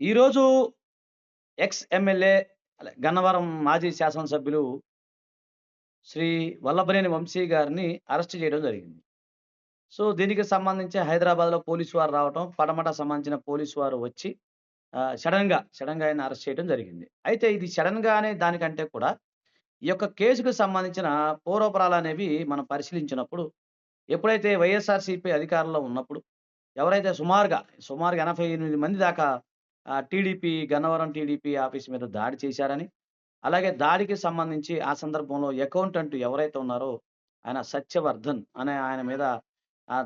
ఈరోజు ex MLA Gannavaram మాజీ శాసనసభ్యులు శ్రీ వల్లభనేని వంశీ గారిని అరెస్ట్ చేయడం జరిగింది. సో, దీనికి సంబంధించి హైదరాబాద్‌లో పోలీసు వారు రావటం, పడమట సంబంధించిన పోలీసు వారు వచ్చి సడెన్‌గా ఆయన్ని అరెస్ట్ చేయడం జరిగింది. అయితే ఇది సడెన్‌గా అనే దానికంటే కూడా ఈ యొక్క కేసుకు సంబంధించిన పూర్వపరాలనేవి మనం పరిశీలించినప్పుడు, ఎప్పుడైతే వైఎస్ఆర్‌సీపీ అధికారంలో ఉన్నప్పుడు, ఎవరైతే సుమారుగా 88 మంది దాకా గన్నవరం టీడీపీ ఆఫీస్ మీద దాడి చేశారని, అలాగే దాడికి సంబంధించి ఆ సందర్భంలో అకౌంటెంట్ ఎవరైతే ఉన్నారో ఆయన సత్యవర్ధన్ అనే ఆయన మీద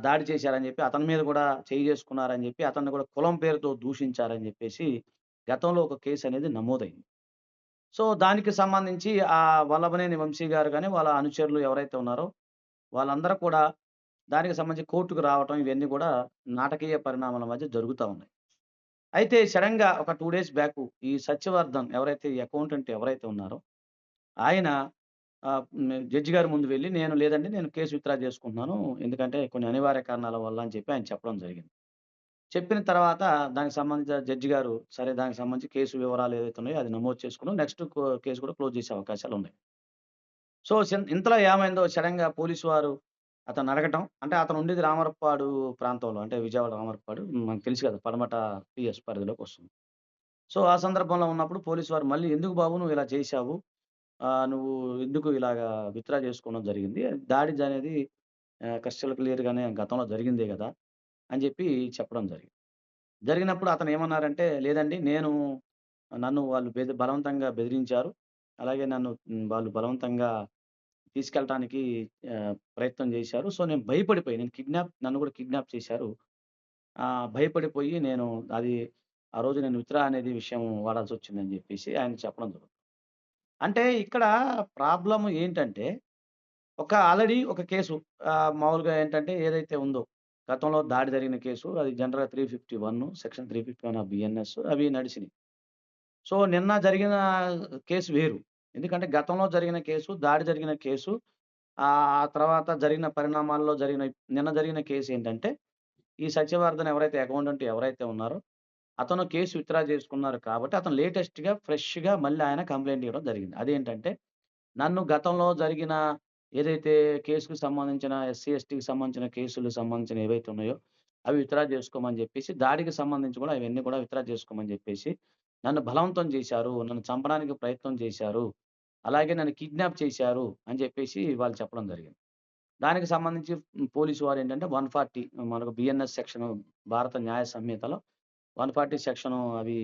దాడి చేశారని జెప్పి, అతని మీద గూడా చెయ్యి జేసుకున్నారని జెప్పి, అతన్ని గూడా కులం పేరుతో దూషించారని జెప్పేసి గతంలో ఒక కేసనేది నమోదయింది. సో, దానికి సంబంధించి వల్లభనేని వంశీ గారు గాని, వాళ్ళ అనుచరులు ఎవరైతే ఉన్నారో వాళ్ళందరూ కూడా దానికి సంబంధించి కోర్ట్‌కి రావటం ఇవన్నీ గూడా నాటకీయ పరిణామాల మధ్య జరుగుతా ఉన్నాయి. అయితే సడెన్‌గా ఒక 2 డేస్ బ్యాకు ఈ సత్యవర్ధన్ ఎవరైతే ఈ అకౌంటెంట్ ఎవరైతే ఉన్నారో ఆయన జడ్జి గారి ముందు వెళ్లి నేను కేస్ విత్‌డ్రా చేసుకుంటున్నాను. ఎందుకంటే కొన్ని అనివార్య కారణాల వల్ల అని చెప్పి ఆయన చెప్పడం జరిగింది. చెప్పిన తర్వాత దానికి సంబంధించిన జడ్జి గారు సరే దానికి సంబంధించి కేసు వివరాలు ఏవైతే ఉన్నాయో అది నమోదు చేసుకున్నాం. నెక్స్ట్ కేస్ కూడా క్లోజ్ చేసే అవకాశాలున్నాయి. సో, ఇంతలో ఏమైందో సడెన్‌గా పోలీసు వారు అతన్ని అడగటం అంటే అతను ఉండేది రామరపాడు ప్రాంతంలో అంటే విజయవాడ రామరపాడు మనకు తెలుసు కదా! పడమట పీఎస్ పరిధిలోకొస్తుంది. సో, ఆ సందర్భంలో ఉన్నప్పుడు పోలీసు వారు మళ్ళీ "ఎందుకు బాబు నువ్వు ఇలా చేశావు? నువ్వు ఎందుకు ఇలాగా విత్‌డ్రా చేసుకోవడం జరిగింది. అనేది క్రిస్టల్ క్లియర్‌గానే గతంలో జరిగిందే గదా!" అని జెప్పి చెప్పడం జరిగింది. జరిగినప్పుడు అతను ఏమన్నారంటే, "లేదండి నన్ను వాళ్ళు బలవంతంగా బెదిరించారు. అలాగే వాళ్ళు బలవంతంగా తీసుకెళ్ళటానికి ప్రయత్నం జేశారు. సో, నేను భయపడిపోయి నన్ను గూడా కిడ్నాప్ చేశారు. భయపడిపోయి అది ఆ రోజు నేను విత్‌డ్రా అనేది విషయం వాడాల్సొచ్చిందని" జెప్పేసి ఆయన చెప్పడం జరుగుతుంది. అంటే ఇక్కడ ప్రాబ్లమ్ ఏంటంటే, ఆల్రెడీ ఒక కేసు మామూలుగా ఏంటంటే ఏదైతే ఉందో, గతంలో దాడి జరిగిన కేసు అది జనరల్‌గా 351 సెక్షన్ 351 ఆఫ్ బిఎన్ఎస్ అవి నడిసినియి. సో, నిన్న జరిగిన కేసు వేరు. ఎందుకంటే గతంలో జరిగిన కేసు, దాడి జరిగిన కేసు ఆ తర్వాత జరిగిన పరిణామాల్లో నిన్న జరిగిన కేసేంటంటే, ఈ సత్యవర్ధన్ ఎవరైతే అకౌంటెంట్ ఎవరైతే ఉన్నారో, అతను కేస్ విత్‌డ్రా చేసుకున్నారు కాబట్టి, అతను ఫ్రెష్‌గా మళ్ళీ ఆయన కంప్లెయింట్ ఇవ్వడం జరిగింది. అదేంటంటే నన్ను గతంలో జరిగిన ఏదైతే కేస్‌కి సంబంధించిన ఎస్సీ, ఎస్టీకి సంబంధించిన కేసులు సంబంధించిన ఏవైతే ఉన్నాయో, అవి విత్‌డ్రా జేసుకోమని జెప్పేసి, దాడికి సంబంధించి గూడా అవన్నీ గూడా విత్‌డ్రా జేసుకోమని జెప్పేసి, నన్ను బలవంతం జేశారు. నన్ను చంపడానికి ప్రయత్నం చేశారు. అలాగే నన్ను కిడ్నాప్ చేశారు అని జెప్పేసి వాళ్ళు చెప్పడం జరిగింది. దానికి సంబంధించి పోలీసు వారేంటంటే 140 మనకు బిఎన్ఎస్ సెక్షన్ భారత న్యాయ సంహితలో 140 సెక్షను అవి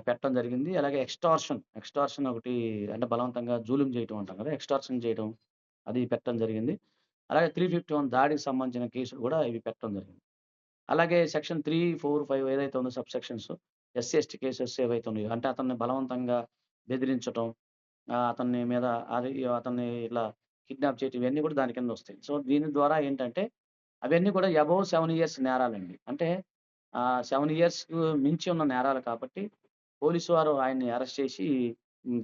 పెట్టడం జరిగింది. అలాగే ఎక్స్‌టార్షన్ ఒకటి అంటే బలవంతంగా జూలుం చేయటం అంటాం కదా! ఎక్స్‌టార్షన్ చేయటం అది పెట్టడం జరిగింది. అలాగే 351 దాడికి సంబంధించిన కేసులు గూడా ఇవి పెట్టడం జరిగింది. అలాగే సెక్షన్ 3, 4, 5 ఏదైతే ఉందో sub sections SC, ST cases ఏవైతే ఉన్నాయో అంటే అతన్ని బలవంతంగా బెదిరించటం, అతన్ని మీద అది అతన్ని ఇట్లా కిడ్నాప్ చేయటం ఇవన్నీ కూడా దాని కిందొస్తాయి. సో, దీని ద్వారా ఏంటంటే అవన్నీ కూడా అబోవ్ 7 ఇయర్స్ నేరాలండి. అంటే 7 ఇయర్స్‌కు మించి ఉన్న నేరాలు కాబట్టి పోలీసు వారు ఆయన్ని అరెస్ట్ చేసి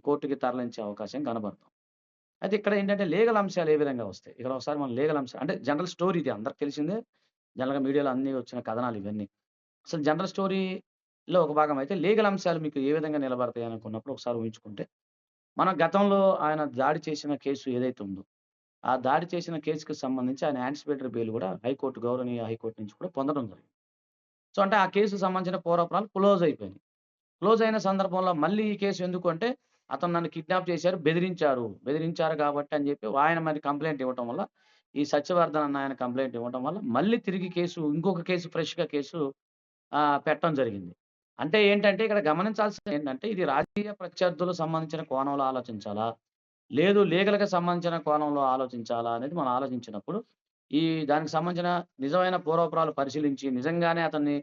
కోర్ట్‌కి తరలించే అవకాశం కనబడుతుంది. అయితే ఇక్కడ ఏంటంటే లీగల్ అంశాలు ఏ విధంగా వస్తాయి? ఇక్కడ ఒకసారి మనం లీగల్ అంశాలు అంటే జనరల్ స్టోరీ ఇది అందరికి తెలిసిందే. జనరల్‌గా మీడియాలో అన్నీ వచ్చిన కథనాలు ఇవన్నీ. అసలు జనరల్ స్టోరీలో ఒక భాగం అయితే లీగల్ అంశాలు మీకు ఏ విధంగా నిలబడతాయి అనుకున్నప్పుడు ఒకసారి ఊహించుకుంటే, మన గతంలో ఆయన దాడి చేసిన కేసు ఏదైతే ఉందో, ఆ దాడి చేసిన కేసుకి సంబంధించి ఆయన యాంటిసిపేటరీ బెయిల్ గూడా గౌరవనీయ హైకోర్ట్ నుంచి కూడా పొందడం జరిగింది. సో, అంటే ఆ కేసుకు సంబంధించిన పూర్వపరాలు క్లోజ్ అయిపోయినాయి. క్లోజ్ అయిన సందర్భంలో మళ్ళీ ఈ కేసు ఎందుకు అంటే, అతను నన్ను కిడ్నాప్ చేశారు, బెదిరించారు కాబట్టి అని చెప్పి ఆయన మరి కంప్లెయింట్ ఇవ్వటం వల్ల, ఈ సత్యవర్ధన్ అన్న ఆయన కంప్లెయింట్ ఇవ్వటం వల్ల, మళ్ళీ తిరిగి ఇంకొక కేసు ఫ్రెష్‌గా కేసు పెట్టడం జరిగింది. అంటే ఏంటంటే, ఇక్కడ గమనించాల్సింది ఏంటంటే, ఇది రాజకీయ ప్రత్యర్థులకు సంబంధించిన కోణంలో ఆలోచించాలా? లేదు లీగల్‌గా సంబంధించిన కోణంలో ఆలోచించాలా? అనేది మనం ఆలోచించినప్పుడు, దానికి సంబంధించిన నిజమైన పూర్వపరాలు పరిశీలించి, నిజంగానే అతన్ని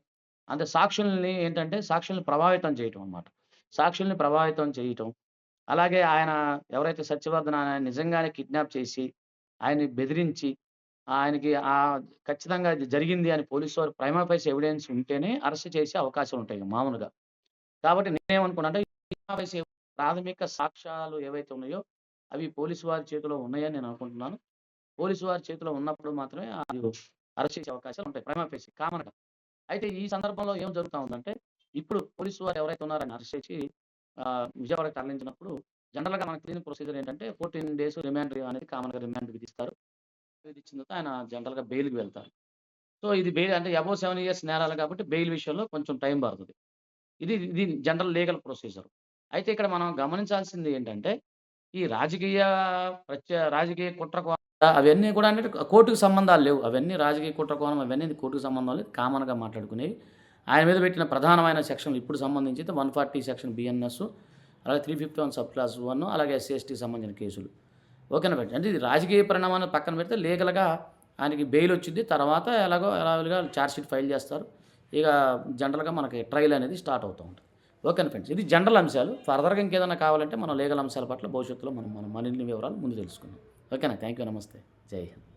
అంటే సాక్షుల్ని ప్రభావితం చేయటం అన్నమాట. సాక్షుల్ని ప్రభావితం చేయటం. అలాగే ఎవరైతే సత్యవర్ధన్ ఆయన నిజంగానే కిడ్నాప్ చేసి, ఆయన్ని బెదిరించి, ఆయనకి ఖచ్చితంగా ఇది జరిగింది అని పోలీసు వారు ప్రైమా ఫేసి ఎవిడెన్స్ ఉంటేనే అరెస్ట్ చేసే అవకాశాలుంటాయి మామూలుగా. కాబట్టి నేనేమనుకున్నానంటే, ప్రైమా ఫేసి ప్రాథమిక సాక్ష్యాలు ఏవైతే ఉన్నాయో, అవి పోలీసు వారి చేతిలో ఉన్నాయని నేను అనుకుంటున్నాను. పోలీసు వారి చేతిలో ఉన్నప్పుడు మాత్రమే అరెస్ట్ చేసే అవకాశాలుంటాయి ప్రైమా ఫేసి కామన్‌గా. అయితే ఈ సందర్భంలో ఏం జరుగుతా ఉందంటే, ఇప్పుడు పోలీసు వారు ఎవరైతే ఉన్నారో ఆయన్ని అరెస్ట్ చేసి విజయవాడకి తరలించినప్పుడు జనరల్‌గా మనకు తెలియని ప్రొసీజర్ ఏంటంటే 14 డేస్ రిమాండ్ అనేది కామన్‌గా రిమాండ్ విధిస్తారు. విధించిన తర్వాత ఆయన జనరల్‌గా బెయిల్‌కి వెళ్తారు. సో, ఇది బెయిల్ అంటే అబోవ్ 7 ఇయర్స్ నేరాలు కాబట్టి బెయిల్ విషయంలో కొంచెం టైం పడతది. ఇది జనరల్ లీగల్ ప్రొసీజర్. అయితే ఇక్కడ మనం గమనించాల్సింది ఏంటంటే, ఈ రాజకీయ కుట్ర కోణం అవన్నీ కూడా అంటే కోర్టుకి సంబంధాలు లేవు. అవన్నీ రాజకీయ కుట్ర కోణం అవన్నీ కోర్టుకి సంబంధం లేదు. కామన్‌గా మాట్లాడుకునేవి. ఆయన మీద పెట్టిన ప్రధానమైన సెక్షన్‌లు ఇప్పుడు సంబంధించి 140 సెక్షన్ బిఎన్ఎస్, అలాగే 351 సబ్ క్లాస్ 1 అలాగే ఎస్సీ, ఎస్టీకి సంబంధించిన కేసులు. ఓకేనా ఫ్రెండ్స్. అంటే ఇది రాజకీయ పరిణామాన్ని పక్కన పెడితే లీగల్‌గా ఆయనకి బెయిల్ వచ్చిద్ది. తర్వాత యథావిధిగా ఛార్జ్ షీట్ ఫైల్ చేస్తారు. ఇక జనరల్‌గా మనకి ట్రయల్ అనేది స్టార్ట్ అవుతూ ఉంటది. ఓకేనా ఫ్రెండ్స్. ఇది జనరల్ అంశాలు. ఫర్దర్‌గా ఇంకేదైనా కావాలంటే మనం లీగల్ అంశాల పట్ల భవిష్యత్తులో మనం మనం మరిన్ని వివరాలు ముందు తెలుసుకుందాం. ఓకేనా. Thank you. నమస్తే. జై హింద్.